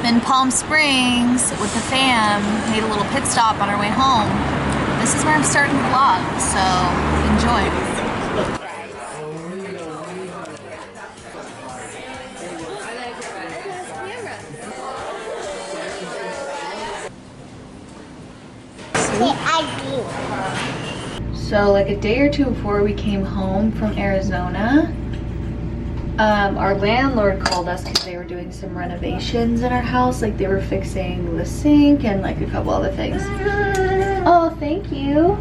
in Palm Springs with the fam, made a little pit stop on our way home. This is where I'm starting the vlog, so enjoy. So like a day or two before we came home from Arizona, our landlord called us because they were doing some renovations in our house. Like they were fixing the sink and like a couple other things. Oh, thank you.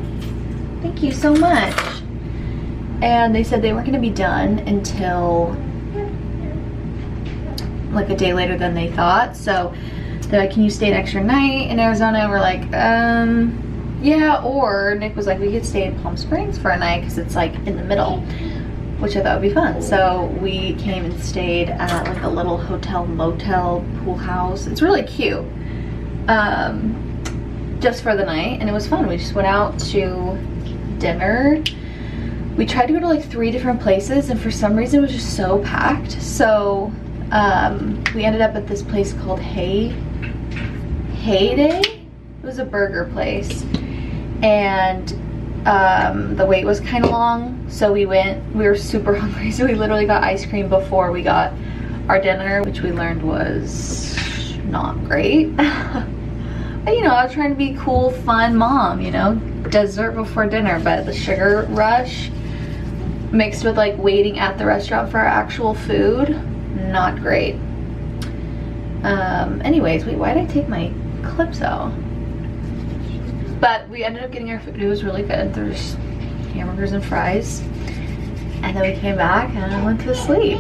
Thank you so much. And they said they weren't going to be done until like a day later than they thought. So they're like, can you stay an extra night in Arizona? We're like, yeah, or Nick was like, we could stay in Palm Springs for a night because it's like in the middle, which I thought would be fun. So we came and stayed at like a little hotel motel pool house. It's really cute, just for the night, and it was fun. We just went out to dinner. We tried to go to like 3 different places, and for some reason it was just so packed. So we ended up at this place called Heyday. It was a burger place, and the wait was kind of long, so we were super hungry, so we literally got ice cream before we got our dinner, which we learned was not great. But you know, I was trying to be cool, fun mom, you know, dessert before dinner, but the sugar rush mixed with like waiting at the restaurant for our actual food, not great. Anyways, wait, why did I take my clips out? But we ended up getting our food. It was really good. There's hamburgers and fries, and then we came back and I went to sleep,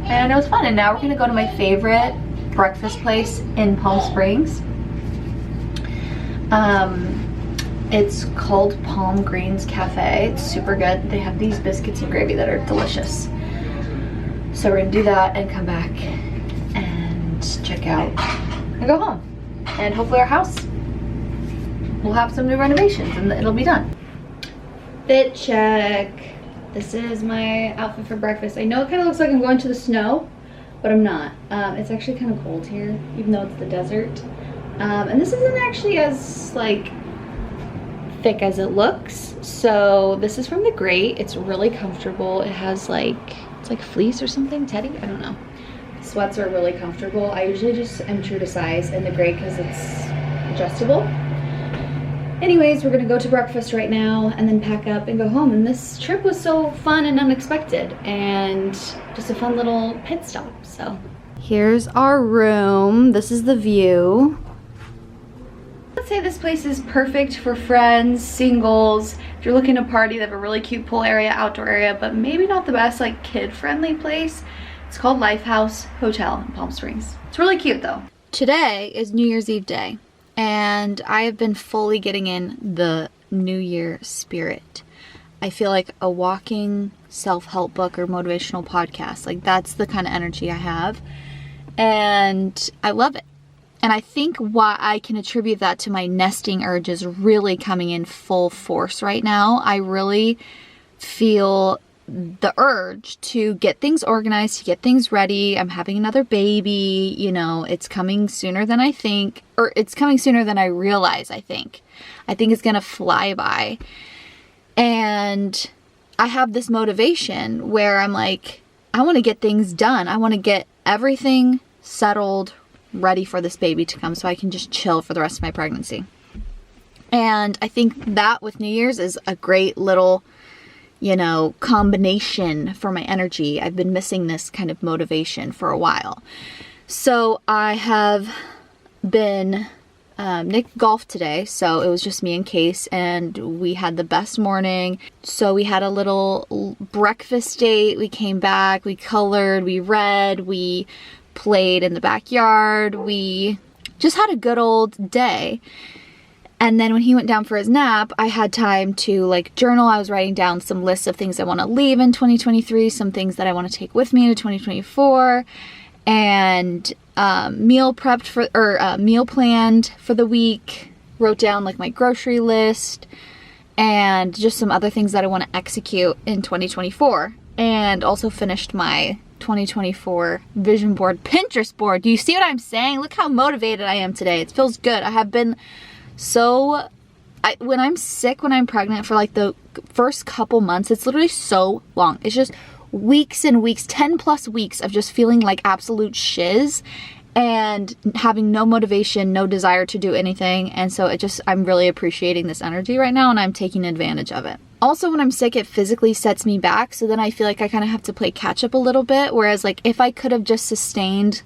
and it was fun. And now we're gonna go to my favorite breakfast place in Palm Springs. It's called Palm Greens Cafe. It's super good. They have these biscuits and gravy that are delicious. So we're gonna do that and come back and check out and go home, and hopefully our house will have some new renovations and it'll be done. Fit check. This is my outfit for breakfast. I know it kind of looks like I'm going to the snow, but I'm not. It's actually kind of cold here, even though it's the desert. And this isn't actually as like thick as it looks. So this is from the Great. It's really comfortable. It has like, it's like fleece or something, teddy, I don't know. Sweats are really comfortable. I usually just am true to size in the Great because it's adjustable. Anyways, we're gonna go to breakfast right now and then pack up and go home. And this trip was so fun and unexpected, and just a fun little pit stop. So here's our room. This is the view. Let's say this place is perfect for friends, singles. If you're looking to party, they have a really cute pool area, outdoor area, but maybe not the best like kid-friendly place. It's called Lifehouse Hotel in Palm Springs. It's really cute though. Today is New Year's Eve day, and I have been fully getting in the New Year spirit. I feel like a walking self-help book or motivational podcast. Like that's the kind of energy I have, and I love it. And I think why I can attribute that to my nesting urges really coming in full force right now. I really feel the urge to get things organized, to get things ready. I'm having another baby, you know, it's coming sooner than I think, or it's coming sooner than I realize, I think. I think it's gonna fly by. And I have this motivation where I'm like, I wanna get things done. I wanna get everything settled, ready for this baby to come so I can just chill for the rest of my pregnancy. And I think that with New Year's is a great little, you know, combination for my energy. I've been missing this kind of motivation for a while. So I have been, Nick golfed today, so it was just me and Case, and we had the best morning. So we had a little breakfast date, we came back, we colored, we read, we played in the backyard, we just had a good old day. And then when he went down for his nap, I had time to like journal. I was writing down some lists of things I want to leave in 2023, some things that I want to take with me into 2024, and meal planned for the week, wrote down like my grocery list, and just some other things that I want to execute in 2024. And also finished my 2024 vision board, Pinterest board. Do you see what I'm saying? Look how motivated I am today. It feels good. I have been so, when I'm sick, when I'm pregnant for like the first couple months, it's literally so long. It's just weeks and weeks, 10 plus weeks of just feeling like absolute shiz and having no motivation, no desire to do anything. And so I'm really appreciating this energy right now, and I'm taking advantage of it. Also, when I'm sick, it physically sets me back. So then I feel like I kind of have to play catch up a little bit. Whereas like if I could have just sustained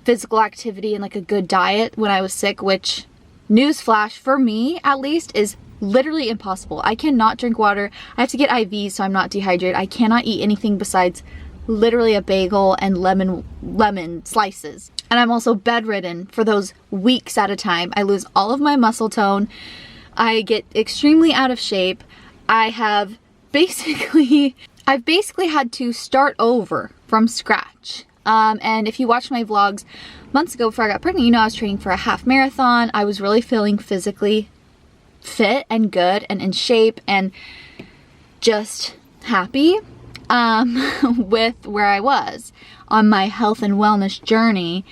physical activity and like a good diet when I was sick, which, newsflash, for me at least, is literally impossible. I cannot drink water. I have to get IVs so I'm not dehydrated. I cannot eat anything besides literally a bagel and lemon slices. And I'm also bedridden for those weeks at a time. I lose all of my muscle tone. I get extremely out of shape. I've basically had to start over from scratch. And if you watched my vlogs months ago before I got pregnant, you know I was training for a half marathon. I was really feeling physically fit and good and in shape and just happy with where I was on my health and wellness journey.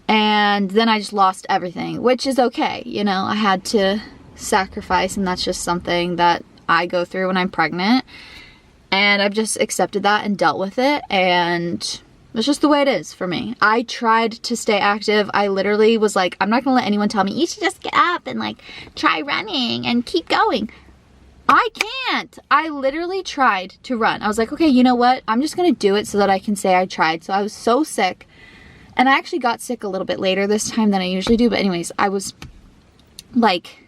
And then I just lost everything, which is okay. You know, I had to sacrifice, and that's just something that I go through when I'm pregnant. And I've just accepted that and dealt with it, and it's just the way it is for me. I tried to stay active. I literally was like, I'm not gonna let anyone tell me, you should just get up and like try running and keep going. I can't. I literally tried to run. I was like, okay, you know what? I'm just gonna do it so that I can say I tried. So I was so sick, and I actually got sick a little bit later this time than I usually do. But anyways, I was like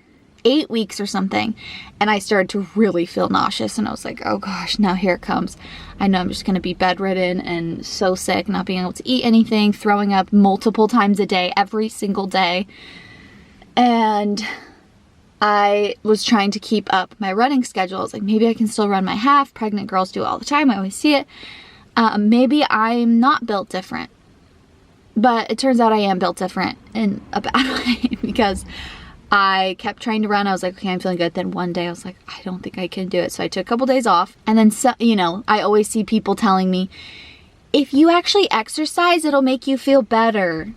8 weeks or something, and I started to really feel nauseous, and I was like, oh gosh, now here it comes. I know I'm just gonna be bedridden and so sick, not being able to eat anything, throwing up multiple times a day, every single day. And I was trying to keep up my running schedule. I was like, maybe I can still run my half. Pregnant girls do it all the time. I always see it. Maybe I'm not built different. But it turns out I am built different in a bad way, because I kept trying to run. I was like, okay, I'm feeling good. Then one day I was like, I don't think I can do it. So I took a couple days off. And then, you know, I always see people telling me, if you actually exercise, it'll make you feel better.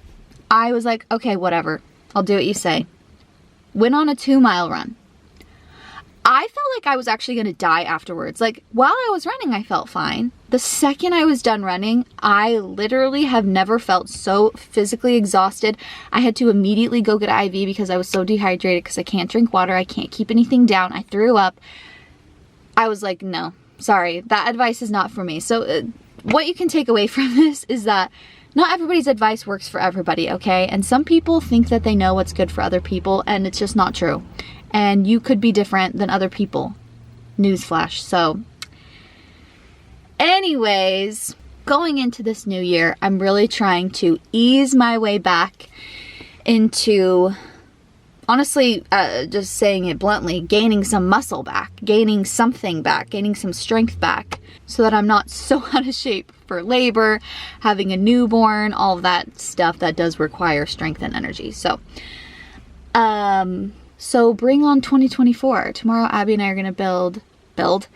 I was like, okay, whatever. I'll do what you say. Went on a 2-mile run. I felt like I was actually going to die afterwards. Like, while I was running, I felt fine. The second I was done running, I literally have never felt so physically exhausted. I had to immediately go get an IV because I was so dehydrated, because I can't drink water. I can't keep anything down. I threw up. I was like, no, sorry, that advice is not for me. So what you can take away from this is that not everybody's advice works for everybody, okay? And some people think that they know what's good for other people, and it's just not true. And you could be different than other people. Newsflash. So anyways, going into this new year, I'm really trying to ease my way back into, honestly, just saying it bluntly, gaining some muscle back, gaining something back, gaining some strength back, so that I'm not so out of shape for labor, having a newborn, all of that stuff that does require strength and energy. So bring on 2024. Tomorrow, Abby and I are going to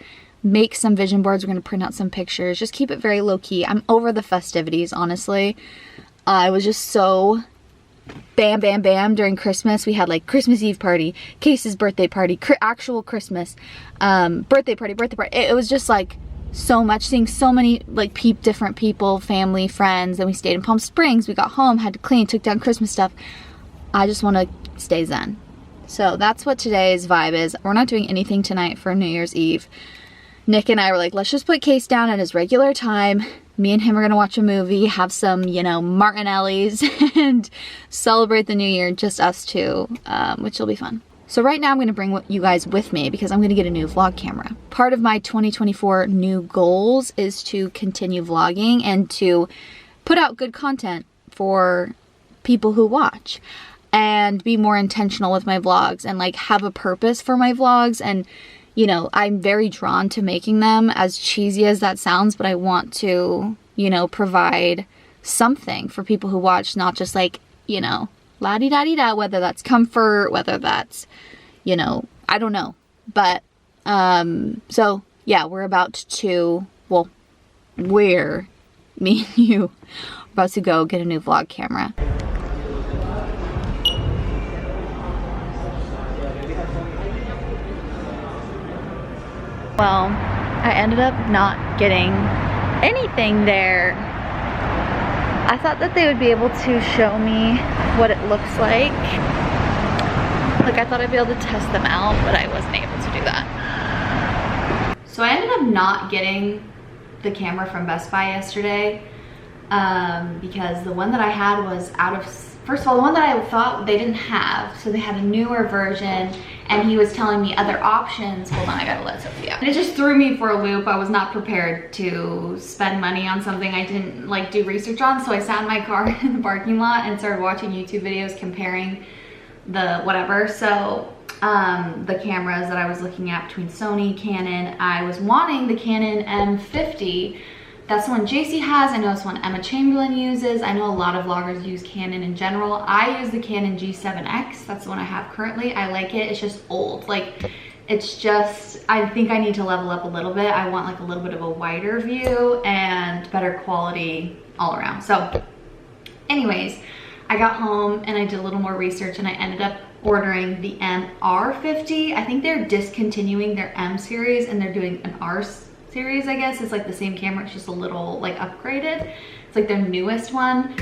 make some vision boards. We're going to print out some pictures. Just keep it very low key. I'm over the festivities, honestly. I was just so bam, bam, bam during Christmas. We had like Christmas Eve party, Case's birthday party, actual Christmas, birthday party. It was just like so much, seeing so many like different people, family, friends. Then we stayed in Palm Springs. We got home, had to clean, took down Christmas stuff. I just want to stay zen. So that's what today's vibe is. We're not doing anything tonight for New Year's Eve. Nick and I were like, let's just put Case down at his regular time. Me and him are going to watch a movie, have some, you know, Martinellis, and celebrate the new year, just us two, which will be fun. So right now I'm going to bring you guys with me because I'm going to get a new vlog camera. Part of my 2024 new goals is to continue vlogging and to put out good content for people who watch, and be more intentional with my vlogs, and like have a purpose for my vlogs. And you know, I'm very drawn to making them, as cheesy as that sounds, but I want to, you know, provide something for people who watch, not just like, you know, la-di-da-di-da, whether that's comfort, whether that's, you know, I don't know. But so yeah, we're me and you are about to go get a new vlog camera. Well, I ended up not getting anything there. I thought that they would be able to show me what it looks like. Like, I thought I'd be able to test them out, but I wasn't able to do that. So I ended up not getting the camera from Best Buy yesterday because the one that I had was out of, first of all, the one that I thought they didn't have, so they had a newer version, and he was telling me other options. Hold on, I gotta let Sophie out. And it just threw me for a loop. I was not prepared to spend money on something I didn't like do research on, so I sat in my car in the parking lot and started watching YouTube videos comparing the whatever. So the cameras that I was looking at between Sony, Canon, I was wanting the Canon M50. That's the one JC has. I know it's one Emma Chamberlain uses. I know a lot of vloggers use Canon in general. I use the Canon G7X. That's the one I have currently. I like it. It's just old. Like, it's just, I think I need to level up a little bit. I want like a little bit of a wider view and better quality all around. So anyways, I got home and I did a little more research and I ended up ordering the MR50. I think they're discontinuing their M series and they're doing an R series, I guess. It's like the same camera, it's just a little like upgraded. It's like their newest one,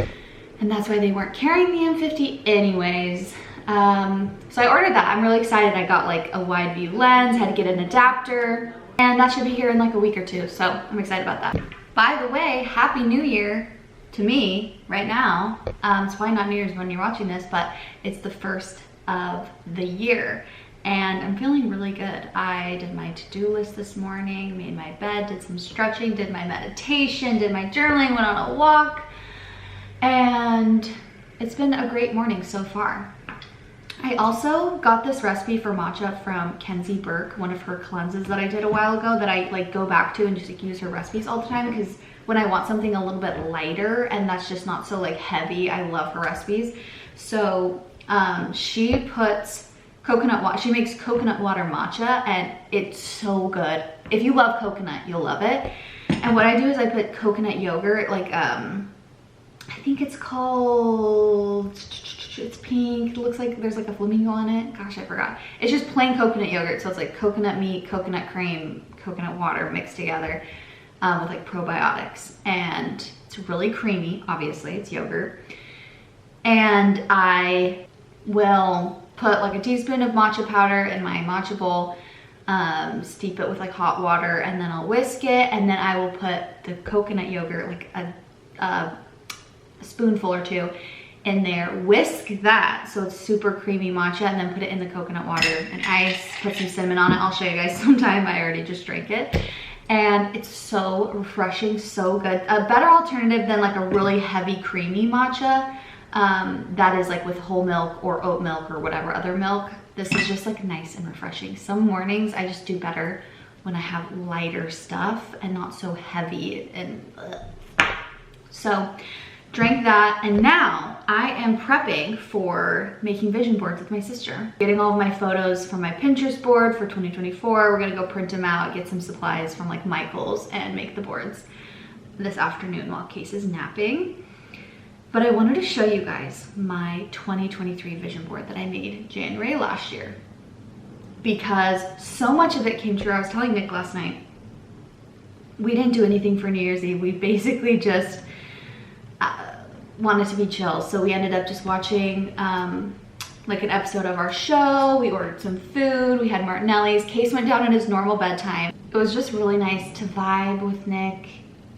and that's why they weren't carrying the M50 anyways. So I ordered that. I'm really excited. I got like a wide view lens, had to get an adapter, and that should be here in like a week or two, so I'm excited about that. By the way, Happy New Year to me right now. It's probably not New Year's when you're watching this, but it's the first of the year. And I'm feeling really good. I did my to-do list this morning, made my bed, did some stretching, did my meditation, did my journaling, went on a walk, and it's been a great morning so far. I also got this recipe for matcha from Kenzie Burke, one of her cleanses that I did a while ago that I like go back to and just like use her recipes all the time, because when I want something a little bit lighter and that's just not so like heavy, I love her recipes. So she puts coconut water, she makes coconut water matcha, and it's so good. If you love coconut, you'll love it. And what I do is I put coconut yogurt, like I think it's called, it's pink, it looks like there's like a flamingo on it. Gosh, I forgot. It's just plain coconut yogurt, so it's like coconut meat, coconut cream, coconut water mixed together with like probiotics, and it's really creamy. Obviously, it's yogurt. And I will put like a teaspoon of matcha powder in my matcha bowl, steep it with like hot water, and then I'll whisk it, and then I will put the coconut yogurt, like a spoonful or two in there, whisk that so it's super creamy matcha, and then put it in the coconut water and ice, put some cinnamon on it. I'll show you guys sometime. I already just drank it, and it's so refreshing, so good. A better alternative than like a really heavy creamy matcha that is like with whole milk or oat milk or whatever other milk. This is just like nice and refreshing. Some mornings I just do better when I have lighter stuff and not so heavy and so drank that, and now I am prepping for making vision boards with my sister. Getting all of my photos from my Pinterest board for 2024. We're gonna go print them out, get some supplies from like Michael's, and make the boards this afternoon while Case is napping. But I wanted to show you guys my 2023 vision board that I made January last year, because so much of it came true. I was telling Nick last night, we didn't do anything for New Year's Eve. We basically just wanted to be chill. So we ended up just watching like an episode of our show. We ordered some food. We had Martinelli's. Case went down at his normal bedtime. It was just really nice to vibe with Nick.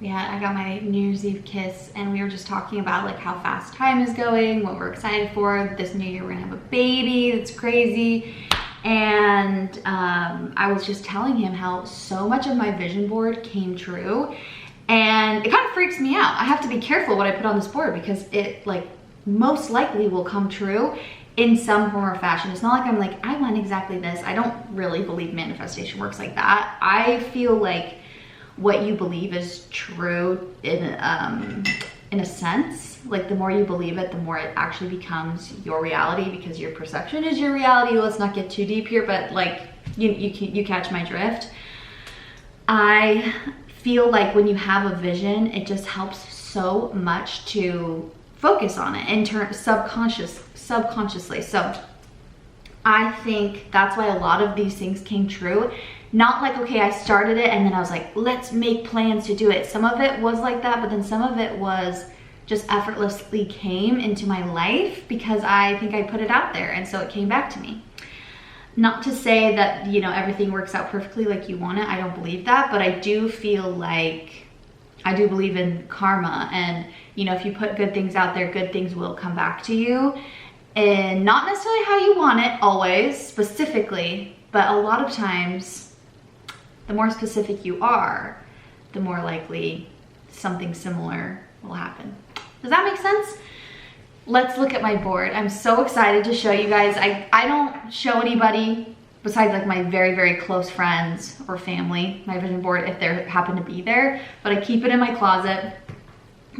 Yeah, I got my New Year's Eve kiss, and we were just talking about like how fast time is going, what we're excited for. This new year we're gonna have a baby. That's crazy. And I was just telling him how so much of my vision board came true, and it kind of freaks me out. I have to be careful what I put on this board, because it like most likely will come true in some form or fashion. It's not like I'm like, I want exactly this. I don't really believe manifestation works like that. I feel like what you believe is true in a sense. Like the more you believe it, the more it actually becomes your reality, because your perception is your reality. Let's not get too deep here, but like you catch my drift. I feel like when you have a vision, it just helps so much to focus on it and turn subconsciously. So I think that's why a lot of these things came true. Not like, okay, I started it and then I was like, let's make plans to do it. Some of it was like that, but then some of it was just effortlessly came into my life because I think I put it out there, and so it came back to me. Not to say that, you know, everything works out perfectly like you want it. I don't believe that, but I do feel like I do believe in karma, and you know, if you put good things out there, good things will come back to you, and not necessarily how you want it always, specifically, but a lot of times, the more specific you are, the more likely something similar will happen. Does that make sense? Let's look at my board. I'm so excited to show you guys. I don't show anybody besides like my very, very close friends or family, my vision board, if they happen to be there, but I keep it in my closet.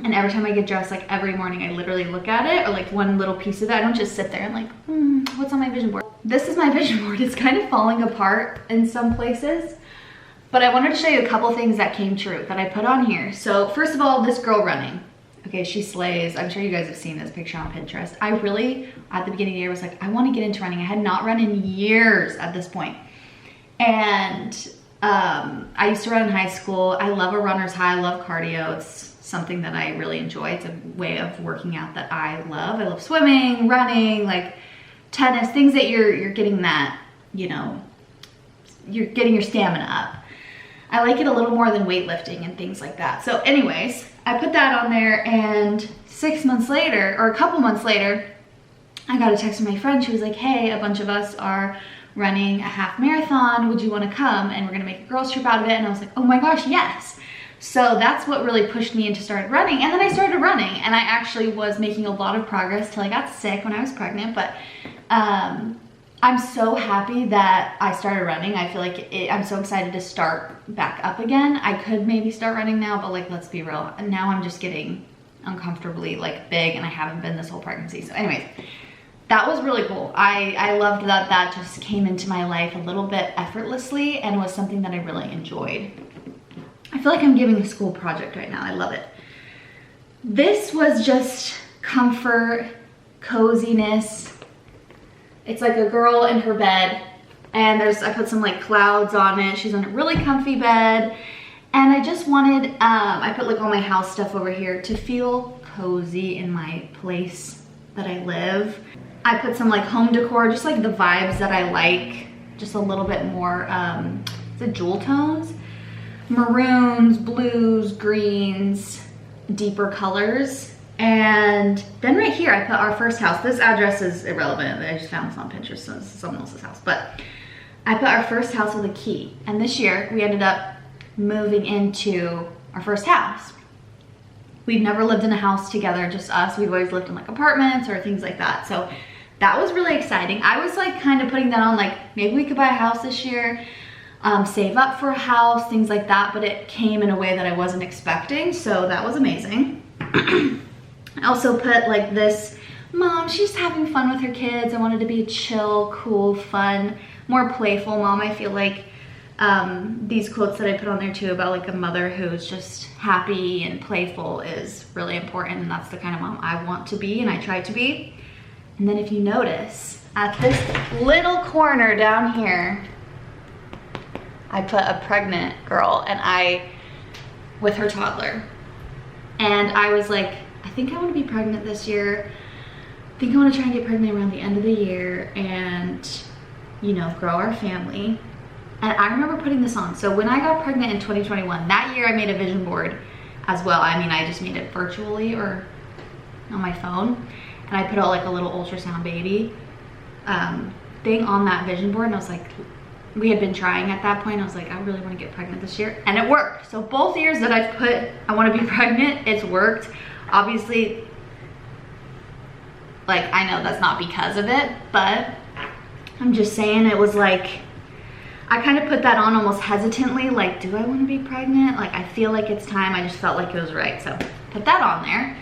And every time I get dressed, like every morning, I literally look at it, or like one little piece of it. I don't just sit there and like, what's on my vision board? This is my vision board. It's kind of falling apart in some places, but I wanted to show you a couple things that came true that I put on here. So first of all, this girl running. Okay, she slays. I'm sure you guys have seen this picture on Pinterest. I really, at the beginning of the year, was like, I want to get into running. I had not run in years at this point. And I used to run in high school. I love a runner's high. I love cardio. It's something that I really enjoy. It's a way of working out that I love. I love swimming, running, like tennis, things that you're getting that, you know, you're getting your stamina up. I like it a little more than weightlifting and things like that. So anyways, I put that on there, and 6 months later, or a couple months later, I got a text from my friend. She was like, hey, a bunch of us are running a half marathon. Would you want to come? And we're going to make a girls trip out of it. And I was like, oh my gosh, yes. So that's what really pushed me into started running. And then I started running, and I actually was making a lot of progress till I got sick when I was pregnant. But I'm so happy that I started running. I feel like I'm so excited to start back up again. I could maybe start running now, but like, let's be real. Now I'm just getting uncomfortably like big, and I haven't been this whole pregnancy. So anyways, that was really cool. I loved that that just came into my life a little bit effortlessly, and was something that I really enjoyed. I feel like I'm giving a school project right now. I love it. This was just comfort, coziness. It's like a girl in her bed, and I put some like clouds on it. She's on a really comfy bed, and I just wanted, I put like all my house stuff over here to feel cozy in my place that I live. I put some like home decor, just like the vibes that I like, just a little bit more, the jewel tones, maroons, blues, greens, deeper colors. And then right here, I put our first house. This address is irrelevant. I just found this on Pinterest, so this is someone else's house. But I put our first house with a key. And this year, we ended up moving into our first house. We've never lived in a house together, just us. We've always lived in like apartments or things like that. So that was really exciting. I was like kind of putting that on like, maybe we could buy a house this year, save up for a house, things like that. But it came in a way that I wasn't expecting. So that was amazing. I also put like this, mom, she's having fun with her kids. I wanted to be a chill, cool, fun, more playful mom. I feel like these quotes that I put on there too about like a mother who's just happy and playful is really important, and that's the kind of mom I want to be and I try to be. And then if you notice, at this little corner down here, I put a pregnant girl with her toddler. And I was like, I think I want to be pregnant this year. I think I want to try and get pregnant around the end of the year and, you know, grow our family. And I remember putting this on. So when I got pregnant in 2021, that year I made a vision board as well. I mean, I just made it virtually or on my phone. And I put out like a little ultrasound baby thing on that vision board. And I was like, we had been trying at that point. I was like, I really want to get pregnant this year. And it worked. So both years that I've put, I want to be pregnant, it's worked. Obviously, like, I know that's not because of it, but I'm just saying it was like, I kind of put that on almost hesitantly, like, do I want to be pregnant? Like, I feel like it's time. I just felt like it was right. So put that on there.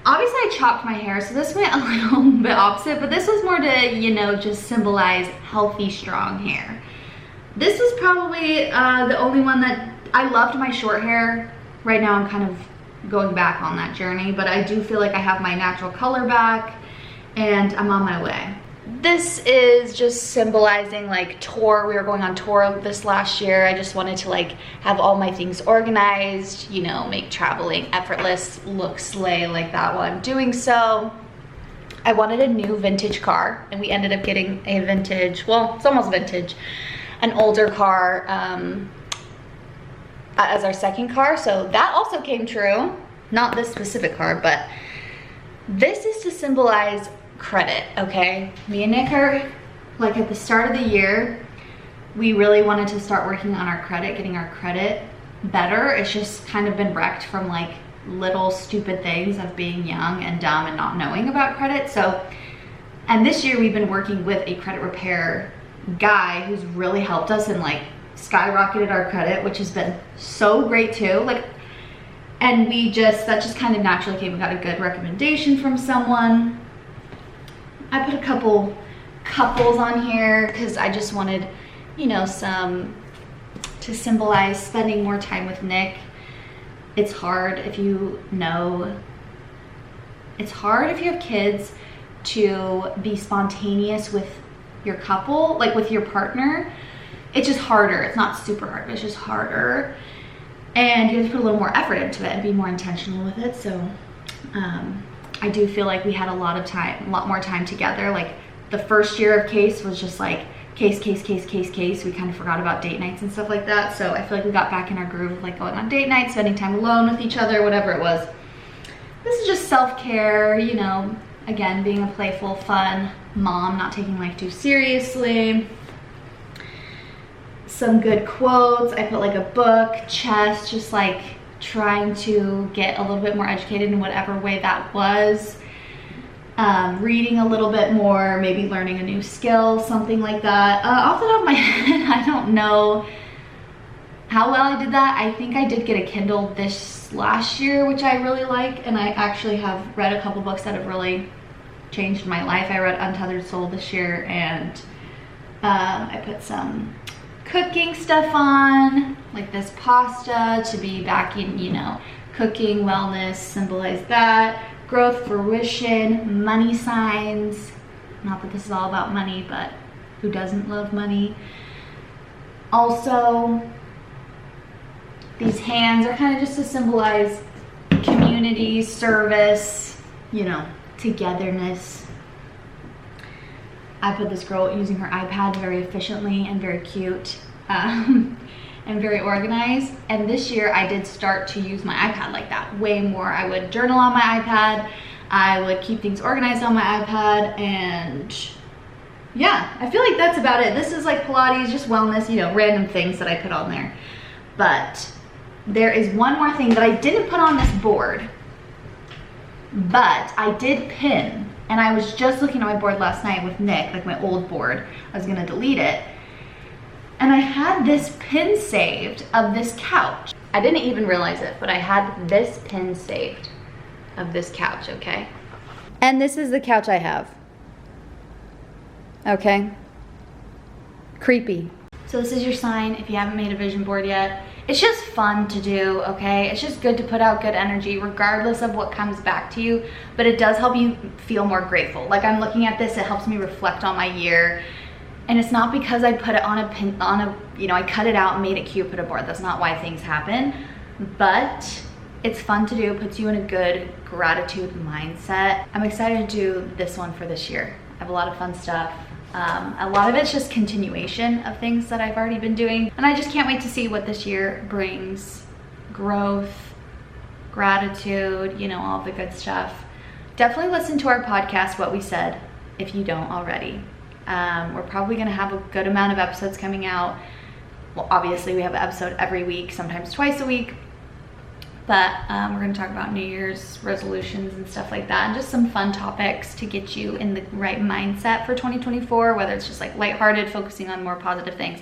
Obviously I chopped my hair, so this went a little bit opposite, but this was more to, you know, just symbolize healthy, strong hair. This was probably the only one that I loved. My short hair. Right now I'm kind of going back on that journey, but I do feel like I have my natural color back and I'm on my way. This is just symbolizing like tour. We were going on tour this last year. I just wanted to like have all my things organized, you know, make traveling effortless, look slay like that while I'm doing so. I wanted a new vintage car and we ended up getting a vintage, well, it's almost vintage, an older car as our second car. So that also came true. Not this specific car, but this is to symbolize credit, okay? Me and Nick are like at the start of the year, we really wanted to start working on our credit, getting our credit better. It's just kind of been wrecked from like little stupid things of being young and dumb and not knowing about credit. So, and this year we've been working with a credit repair guy who's really helped us and like skyrocketed our credit, which has been so great too. Like, and that just kind of naturally came. We got a good recommendation from someone. I put a couple couples on here because I just wanted, you know, some to symbolize spending more time with Nick. It's hard if you know, it's hard if you have kids to be spontaneous with your couple, like with your partner. It's just harder. It's not super hard, but it's just harder. And you have to put a little more effort into it and be more intentional with it. So I do feel like we had a lot more time together. Like the first year of Case was just like case. We kind of forgot about date nights and stuff like that. So I feel like we got back in our groove of like going on date nights, spending time alone with each other, whatever it was. This is just self-care, you know, again, being a playful, fun mom, not taking life too seriously. Some good quotes. I put like a book, chess, just like trying to get a little bit more educated in whatever way that was. Reading a little bit more, maybe learning a new skill, something like that. Off the top of my head, I don't know how well I did that. I think I did get a Kindle this last year, which I really like, and I actually have read a couple books that have really changed my life. I read Untethered Soul this year, and I put some cooking stuff on, like this pasta to be back in, you know, cooking, wellness, symbolize that. Growth, fruition, money signs. Not that this is all about money, but who doesn't love money? Also, these hands are kind of just to symbolize community, service, you know, togetherness. I put this girl using her iPad very efficiently and very cute and very organized. And this year I did start to use my iPad like that way more. I would journal on my iPad. I would keep things organized on my iPad. And yeah, I feel like that's about it. This is like Pilates, just wellness, you know, random things that I put on there. But there is one more thing that I didn't put on this board, but I did pin. And I was just looking at my board last night with Nick, like my old board. I was gonna delete it. And I had this pin saved of this couch. I didn't even realize it, but I had this pin saved of this couch, okay? And this is the couch I have. Okay? Creepy. So this is your sign if you haven't made a vision board yet. It's just fun to do, okay? It's just good to put out good energy regardless of what comes back to you, but it does help you feel more grateful. Like I'm looking at this, it helps me reflect on my year. And it's not because I put it on a pin, you know, I cut it out and made it cute, put a board. That's not why things happen, but it's fun to do. It puts you in a good gratitude mindset. I'm excited to do this one for this year. I have a lot of fun stuff. A lot of it's just continuation of things that I've already been doing. And I just can't wait to see what this year brings. Growth, gratitude, you know, all the good stuff. Definitely listen to our podcast, What We Said, if you don't already. We're probably gonna have a good amount of episodes coming out. Well, obviously we have an episode every week, sometimes twice a week. But we're gonna talk about New Year's resolutions and stuff like that, and just some fun topics to get you in the right mindset for 2024, whether it's just like lighthearted, focusing on more positive things.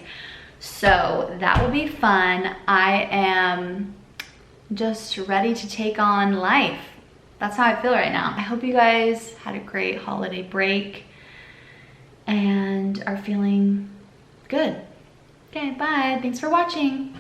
So that will be fun. I am just ready to take on life. That's how I feel right now. I hope you guys had a great holiday break and are feeling good. Okay, bye. Thanks for watching.